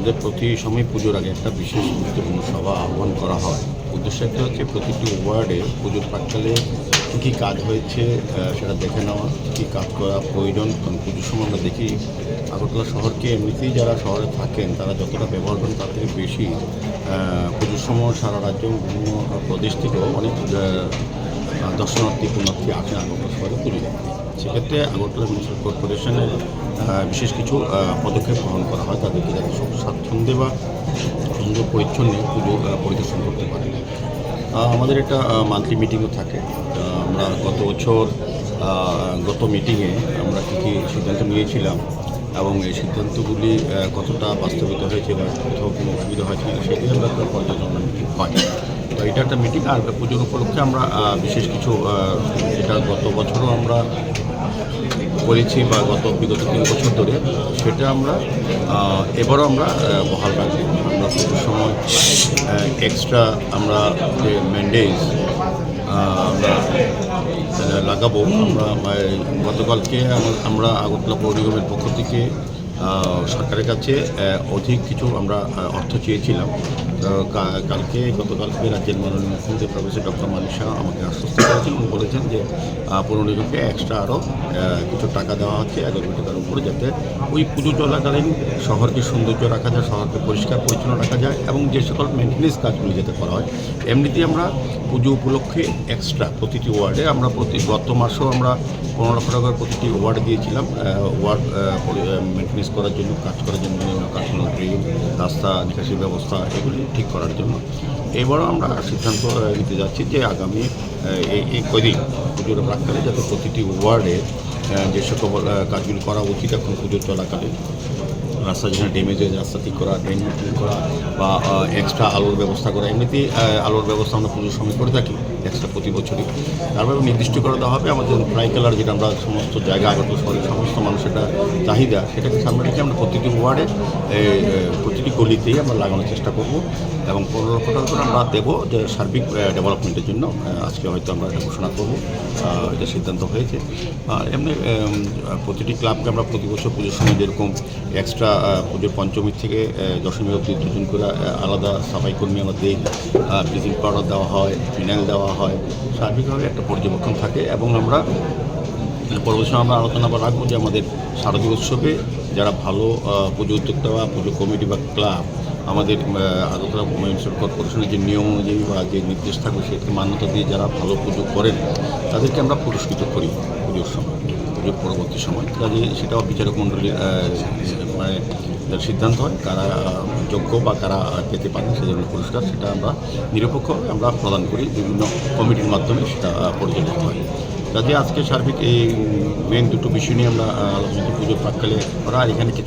আমাদের প্রতি সময় পুজোর আগে একটা বিশেষ গুরুত্বপূর্ণ সভা আহ্বান করা হয়। উদ্দেশ্য একটা হচ্ছে প্রতিটি ওয়ার্ডে পুজোর প্রাক্কালে কী কী কাজ হয়েছে সেটা দেখে নেওয়া, কী কাজ করা প্রয়োজন। কারণ পুজোর সময় আমরা দেখি আগরতলা শহরকে এমনিতেই যারা শহরে থাকেন তারা যতটা ব্যবহার করেন তার থেকে বেশি পুজোর সময় সারা রাজ্য এবং বিভিন্ন প্রদেশ থেকেও অনেক দর্শনার্থী পুণ্যার্থী আসেন আগরতলা শহরে পুজো দেখতে। সেক্ষেত্রে আগরতলা মিউনিসিপ্যাল কর্পোরেশনের বিশেষ কিছু পদক্ষেপ গ্রহণ করা হয় তাদেরকে যাতে সব স্বাচ্ছন্দ্যে বা সুন্দর পরিচ্ছন্নে পুজো পরিদর্শন করতে পারে। আমাদের একটা মান্থলি মিটিংও থাকে। আমরা গত মিটিংয়ে আমরা কী কী সিদ্ধান্ত নিয়েছিলাম এবং এই সিদ্ধান্তগুলি কতটা বাস্তবিত হয়েছে বা কোথাও কোনো অসুবিধা হয়েছে না সেগুলো আমরা একটা পর্যালোচনা মিটিং হয়। তো এটা একটা মিটিং। আর পুজোর উপলক্ষে আমরা বিশেষ কিছু যেটা গত বছরও আমরা করেছি বা বিগত 3 বছর ধরে সেটা আমরা এবারও আমরা বহাল রাখবো। আমরা পুজোর সময় এক্সট্রা আমরা যে ম্যান্ডেজ আমরা লাগাবো। আমরা গতকালকে আমরা আগরতলা পৌর নিগমের পক্ষ থেকে সরকারের কাছে অধিক কিছু আমরা অর্থ চেয়েছিলাম। গতকালকে রাজ্যের মাননীয় মুখ্যমন্ত্রী প্রফেসর ডক্টর মানিক শাহ আমাকে আশ্বস্ত করেছেন এবং বলেছেন যে পৌর নিগমকে এক্সট্রা আরও কিছু টাকা দেওয়া হচ্ছে 11 কোটি টাকার উপরে, যাতে ওই পুজো চলাকালীন শহরকে সৌন্দর্য রাখা যায়, শহরকে পরিষ্কার পরিচ্ছন্ন রাখা যায় এবং যে সকল মেনটেন্যান্স কাজগুলি যাতে করা হয়। এমনিতেই আমরা পুজো উপলক্ষে এক্সট্রা প্রতিটি ওয়ার্ডে আমরা গত মাসেও আমরা 15 লক্ষ টাকার প্রতিটি ওয়ার্ড দিয়েছিলাম ওয়ার্ড মেনটেন্যান্স করার জন্য, কাজ করার জন্য, কাঠামো, ড্রেন, রাস্তা, নিকাশি ব্যবস্থা এগুলি ঠিক করার জন্য। এবারও আমরা সিদ্ধান্ত নিতে যাচ্ছি যে আগামী এই কদিন পুজোর প্রাক্কালে যাতে প্রতিটি ওয়ার্ডে যে সকল কাজগুলি করা উচিত এখন পুজোর চলাকালে, রাস্তা যেখানে ড্যামেজ হয়ে রাস্তা ঠিক করা, ড্রেন ঠিক করা বা এক্সট্রা আলোর ব্যবস্থা করা। এমনিতেই আলোর ব্যবস্থা আমরা পুজোর সময় করে থাকি এক্সট্রা প্রতি বছরই। তারপরে নির্দিষ্ট করে দেওয়া হবে আমাদের ট্রাই কালার, যেটা আমরা সমস্ত জায়গা আগরতলা শহরের সমস্ত মানুষের চাহিদা, সেটাকে সামনে রেখে আমরা প্রতিটি ওয়ার্ডে প্রতিটি গলিতেই আমরা লাগানোর চেষ্টা করব এবং 15 লক্ষ টাকা করে আমরা দেবো যে সার্বিক ডেভেলপমেন্টের জন্য। আজকে হয়তো আমরা এটা ঘোষণা করব, এটা সিদ্ধান্ত হয়েছে। আর এমনি প্রতিটি ক্লাবকে আমরা প্রতি বছর পুজোর সময় যেরকম এক্সট্রা পুজোর পঞ্চমী থেকে দশমী অবধি 2 জন করে আলাদা সাফাই কর্মী আমরা দিই, ব্লিচিং পাউডার দেওয়া হয়, ফিনাইল দেওয়া হয়, সার্বিকভাবে একটা পর্যবেক্ষণ থাকে। এবং আমরা পরবর্তী সময় আমরা আলোচনা রাখবো যে আমাদের শারদীয় উৎসবে যারা ভালো পুজো উদ্যোক্তা বা পুজো কমিটি বা ক্লাব আমাদের আগরতলা মিউনিসিপ্যাল কর্পোরেশনের যে নিয়ম অনুযায়ী বা যে নির্দেশ থাকবে সেটাকে মান্যতা দিয়ে যারা ভালো পুজো করেন তাদেরকে আমরা পুরস্কৃত করি পুজোর সময়, পুজোর পরবর্তী সময়। কাজে সেটাও বিচারক মণ্ডলীর মানে সিদ্ধান্ত হয় কারা যোগ্য বা কারা পেতে পারেন সেই জন্য পুরস্কার, সেটা আমরা নিরপেক্ষভাবে আমরা প্রদান করি, বিভিন্ন কমিটির মাধ্যমে সেটা পরিচালিত হয়। কাজে আজকে সার্বিক এই মেন দুটো বিষয় নিয়ে আমরা আলোচনা পুজোর প্রাক্কালে করা। এখানে কিছু